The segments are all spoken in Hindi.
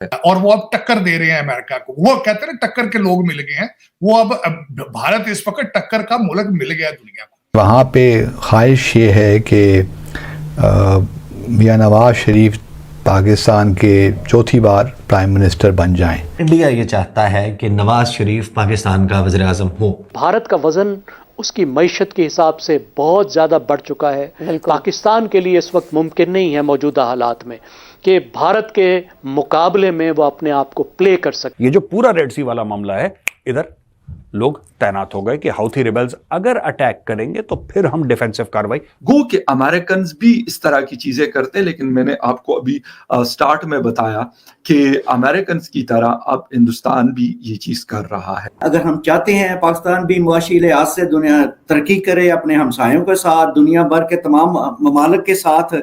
और वो अब टक्कर दे रहे हैं अमेरिका को। वो कहते हैं टक्कर के लोग मिल गए हैं, वो अब भारत इस वक्त टक्कर का मुल्क मिल गया दुनिया को। वहाँ पे ख्वाहिश ये है कि मियां नवाज शरीफ पाकिस्तान के चौथी बार प्राइम मिनिस्टर बन जाएं। इंडिया ये चाहता है कि नवाज शरीफ पाकिस्तान का वज़ीर आज़म हो। भारत का वजन उसकी मईशत के हिसाब से बहुत ज़्यादा बढ़ चुका है। पाकिस्तान के लिए इस वक्त मुमकिन नहीं है मौजूदा हालात में कि भारत के मुकाबले में वो अपने आप को प्ले कर सके। ये जो पूरा रेड सी वाला मामला है, इधर लोग तैनात हो गए कि हाउथी रिबेल्स अगर अटैक करेंगे तो फिर हम डिफेंसिव कार्रवाई। गो के अमेरिकन भी इस तरह की चीजें करते हैं, लेकिन मैंने आपको अभी स्टार्ट में बताया कि अमेरिकन की तरह अब हिंदुस्तान भी ये चीज कर रहा है। अगर हम चाहते हैं पाकिस्तान भी मुआशी लिहाज से दुनिया तरक्की करे, अपने हमसायों के साथ, दुनिया भर के तमाम ममालिक के साथ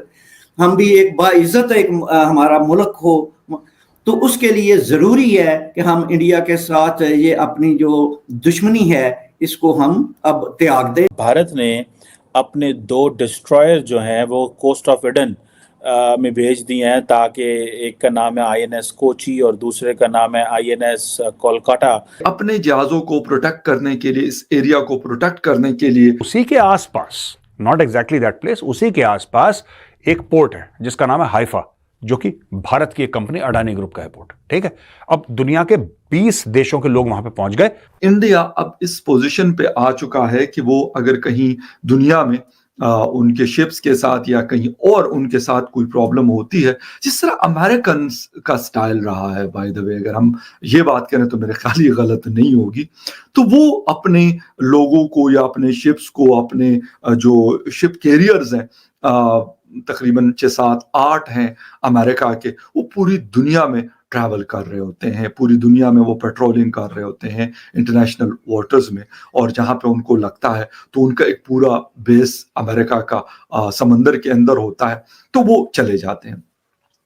हम भी एक बाइज्जत एक हमारा मुल्क हो, तो उसके लिए ज़रूरी है कि हम इंडिया के साथ ये अपनी जो दुश्मनी है इसको हम अब त्याग दें। भारत ने अपने 2 डिस्ट्रॉयर जो हैं वो कोस्ट ऑफ एडन में भेज दिए हैं, ताकि एक का नाम है INS कोची और दूसरे का नाम है INS कोलकाता। अपने जहाज़ों को प्रोटेक्ट करने के लिए, इस एरिया को प्रोटेक्ट करने के लिए उसी के आसपास, नॉट एग्जैक्टली दैट प्लेस, उसी के आसपास एक पोर्ट है जिसका नाम है हाइफा, जो कि भारत की एक कंपनी अडानी ग्रुप का है पोर्ट। ठीक है, अब दुनिया के 20 देशों के लोग वहां पे पहुंच गए। इंडिया अब इस पोजीशन पे आ चुका है कि वो अगर कहीं दुनिया में उनके शिप्स के साथ या कहीं और उनके साथ कोई प्रॉब्लम होती है, जिस तरह अमेरिकन का स्टाइल रहा है, बाय द वे अगर हम ये बात करें तो मेरे ख्याल ये गलत नहीं होगी, तो वो अपने लोगों को या अपने शिप्स को, अपने जो शिप कैरियर्स हैं, तकरीबन 6-7-8 हैं अमेरिका के, वो पूरी दुनिया में ट्रैवल कर रहे होते हैं, पूरी दुनिया में वो पेट्रोलिंग कर रहे होते हैं इंटरनेशनल वाटर्स में, और जहां पे उनको लगता है तो उनका एक पूरा बेस अमेरिका का समंदर के अंदर होता है, तो वो चले जाते हैं।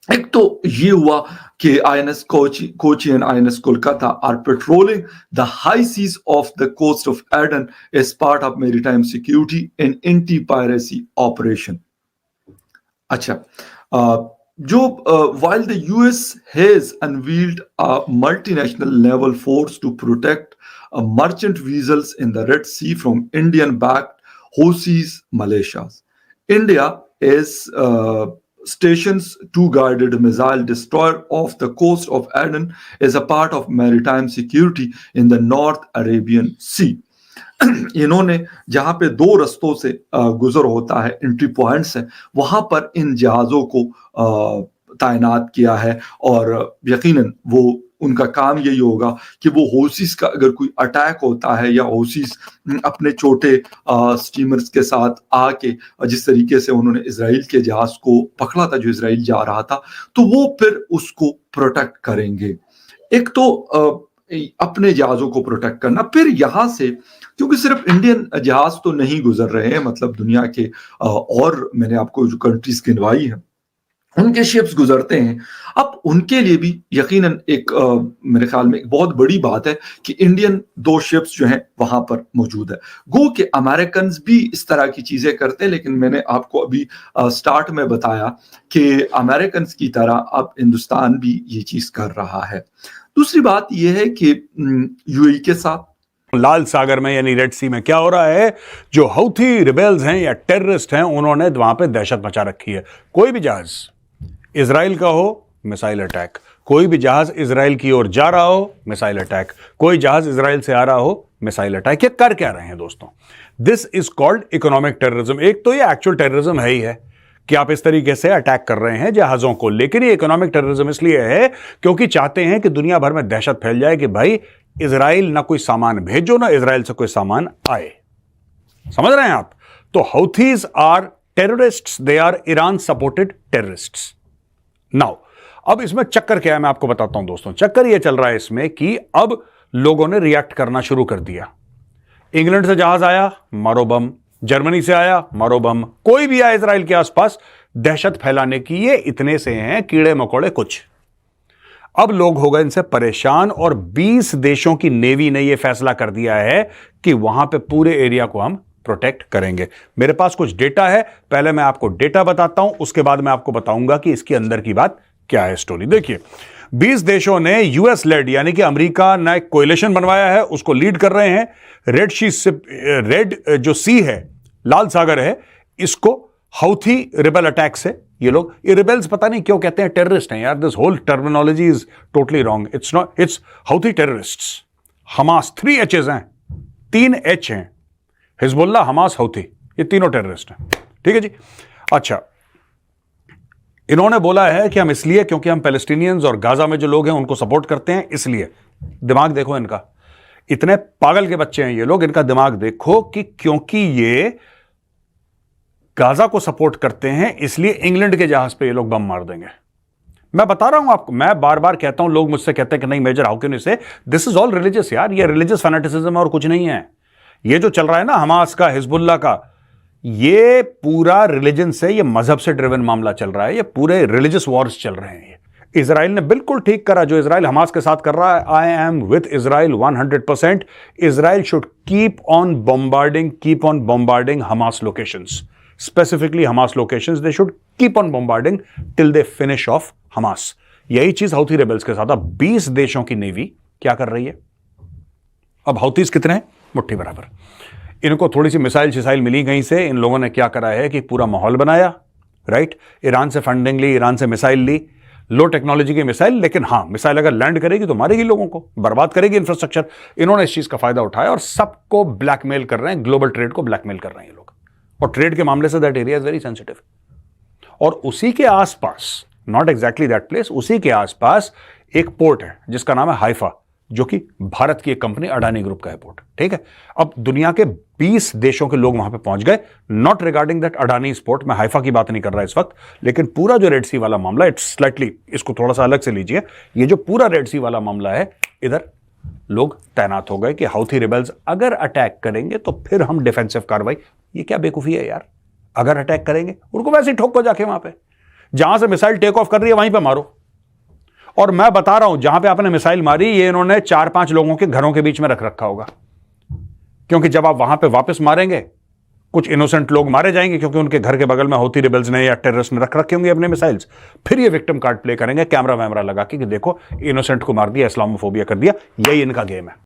एक तो ये हुआ कि INS Kochi and INS Kolkata are patrolling the high seas of the coast of Aden as part of maritime security and anti piracy operation. अच्छा, while the US has unveiled a multinational naval force to protect merchant vessels in the Red Sea from Indian-backed Houthis militias, India is stations 2 guided missile destroyer off the coast of Aden as a part of maritime security in the North Arabian Sea. इन्होंने जहां पे 2 रस्तों से गुजर होता है, एंट्री पॉइंट्स हैं, वहां पर इन जहाजों को तैनात किया है, और यकीनन वो उनका काम यही होगा कि वो हौसीस का अगर कोई अटैक होता है या हौसीस अपने छोटे स्टीमर्स के साथ आके, जिस तरीके से उन्होंने इजराइल के जहाज को पकड़ा था जो इजराइल जा रहा था, तो वो फिर उसको प्रोटेक्ट करेंगे। एक तो अपने जहाजों को प्रोटेक्ट करना, फिर यहां से, क्योंकि सिर्फ इंडियन जहाज तो नहीं गुजर रहे हैं, मतलब दुनिया के और मैंने आपको जो कंट्रीज गिनवाई है उनके शिप्स गुजरते हैं, अब उनके लिए भी यकीनन एक मेरे ख्याल में एक बहुत बड़ी बात है कि इंडियन 2 शिप्स जो हैं वहां पर मौजूद है। गो के अमेरिकन भी इस तरह की चीजें करते हैं, लेकिन मैंने आपको अभी स्टार्ट में बताया कि अमेरिकन की तरह अब हिंदुस्तान भी ये चीज कर रहा है। दूसरी बात यह है कि UAE के साथ लाल सागर में यानी रेड सी में क्या हो रहा है, जो हौथी रिबेल्स हैं या टेररिस्ट हैं, उन्होंने वहां पे दहशत मचा रखी है। कोई भी जहाज इजराइल का हो, मिसाइल अटैक, कोई भी जहाज इजराइल की ओर जा रहा हो, मिसाइल अटैक, कोई जहाज इजराइल से आ रहा हो, मिसाइल अटैक। ये कर क्या रहे हैं दोस्तों? This is called economic terrorism. एक तो ये एक्चुअल टेररिज्म है ही है कि आप इस तरीके से अटैक कर रहे हैं जहाजों को, लेकिन ये इकोनॉमिक टेररिज्म इसलिए है क्योंकि चाहते हैं कि दुनिया भर में दहशत फैल जाए कि भाई इजराइल ना कोई सामान भेजो, ना इजराइल से कोई सामान आए। समझ रहे हैं आप? तो Houthis are terrorists, they are Iran supported terrorists. Now अब इसमें चक्कर क्या है मैं आपको बताता हूं दोस्तों। चक्कर यह चल रहा है इसमें कि अब लोगों ने रिएक्ट करना शुरू कर दिया। इंग्लैंड से जहाज आया, मारो बम। जर्मनी से आया, मारो बम। कोई भी आया इजराइल के आसपास, दहशत फैलाने की ये इतने से हैं कीड़े मकोड़े कुछ। अब लोग हो गए इनसे परेशान, और 20 देशों की नेवी ने यह फैसला कर दिया है कि वहां पे पूरे एरिया को हम प्रोटेक्ट करेंगे। मेरे पास कुछ डेटा है, पहले मैं आपको डेटा बताता हूं, उसके बाद मैं आपको बताऊंगा कि इसके अंदर की बात क्या है स्टोरी। देखिए, 20 देशों ने यूएस लेड यानी कि अमेरिका ने एक कोएलिशन बनवाया है, उसको लीड कर रहे हैं। रेड जो सी है, लाल सागर है, इसको हौथी रिबेल अटैक से ये लोग, ये रिबेल्स पता नहीं क्यों कहते हैं टेररिस्ट हैं यार, this whole terminology is totally wrong. It's not, it's Houthi terrorists. Hamas 3 H's हैं, 3 H हैं, हिजबुल्लाह, हमास, हौथी, ये तीनों टेररिस्ट हैं। ठीक है जी। अच्छा, इन्होंने बोला है कि हम इसलिए क्योंकि हम पैलेस्टीनियंस और गाजा में जो लोग हैं उनको सपोर्ट करते हैं, इसलिए। दिमाग देखो इनका, इतने पागल के बच्चे हैं ये लोग, इनका दिमाग देखो कि क्योंकि ये गाजा को सपोर्ट करते हैं इसलिए इंग्लैंड के जहाज पे ये लोग बम मार देंगे। मैं बता रहा हूं आपको, मैं बार बार कहता हूं, लोग मुझसे कहते हैं कि नहीं मेजर हाउ कैन यू से, दिस इज ऑल रिलीजियस यार, ये रिलीजियस फैनेटिसिज्म और कुछ नहीं है। ये जो चल रहा है ना हमास का, हिजबुल्लाह का, ये पूरा रिलीजन से, ये मजहब से ड्रिवन मामला चल रहा है, ये पूरे रिलीजियस वॉर्स चल रहे हैं। ये इजराइल ने बिल्कुल ठीक करा जो इजराइल हमास के साथ कर रहा है। I am with Israel 100%। Israel should keep on bombarding Hamas locations, specifically Hamas locations, they should keep on bombarding till they finish off Hamas. यही चीज हौथी रेबल्स के साथ। अब 20 देशों की नेवी क्या कर रही है? अब हौथीज कितने हैं? मुट्ठी बराबर। इनको थोड़ी सी मिसाइल शिसाइल मिली कहीं से, इन लोगों ने क्या करा है कि पूरा माहौल बनाया, राइट। ईरान से फंडिंग ली, ईरान से मिसाइल ली, लो टेक्नोलॉजी की मिसाइल, लेकिन हां मिसाइल अगर लैंड करेगी तो मारेगी लोगों को, बर्बाद करेगी इंफ्रास्ट्रक्चर। इन्होंने इस चीज का फायदा उठाया और सबको ब्लैकमेल कर रहे हैं, ग्लोबल ट्रेड को ब्लैकमेल कर रहे हैं ये लोग। और ट्रेड के मामले say that area is very sensitive. और उसी के आसपास, नॉट एग्जैक्टली दैट प्लेस, उसी के आसपास एक पोर्ट है जिसका नाम है हाइफा, जो कि भारत की एक कंपनी अडानी ग्रुप का है पोर्ट। ठीक है। अब दुनिया के 20 देशों के लोग वहां पे पहुंच गए, not regarding that Adani port. मैं हाइफा की बात नहीं कर रहा इस वक्त, लेकिन पूरा जो रेड सी वाला मामला, इट्स स्लाइटली, इसको थोड़ा सा अलग से लीजिए। ये जो पूरा रेड सी वाला मामला है, इधर लोग तैनात हो गए कि हाउथी रिबेल्स अगर अटैक करेंगे तो फिर हम डिफेंसिव कार्रवाई। ये क्या बेवकूफी है यार, अगर अटैक करेंगे उनको वैसे ही ठोको जाके, वहां पे जहां से मिसाइल टेक ऑफ कर रही है वहीं पे मारो। और मैं बता रहा हूं, जहां पे आपने मिसाइल मारी, ये इन्होंने 4-5 लोगों के घरों के बीच में रख रखा होगा, क्योंकि जब आप वहां पे वापस मारेंगे कुछ इनोसेंट लोग मारे जाएंगे, क्योंकि उनके घर के बगल में हौथी रिबेल्स ने या टेररिस्ट ने रख रखे होंगे अपने मिसाइल्स। फिर ये विक्टिम कार्ड प्ले करेंगे कैमरा वैमरा लगा के कि देखो इनोसेंट को मार दिया, इस्लामोफोबिया कर दिया। यही इनका गेम है।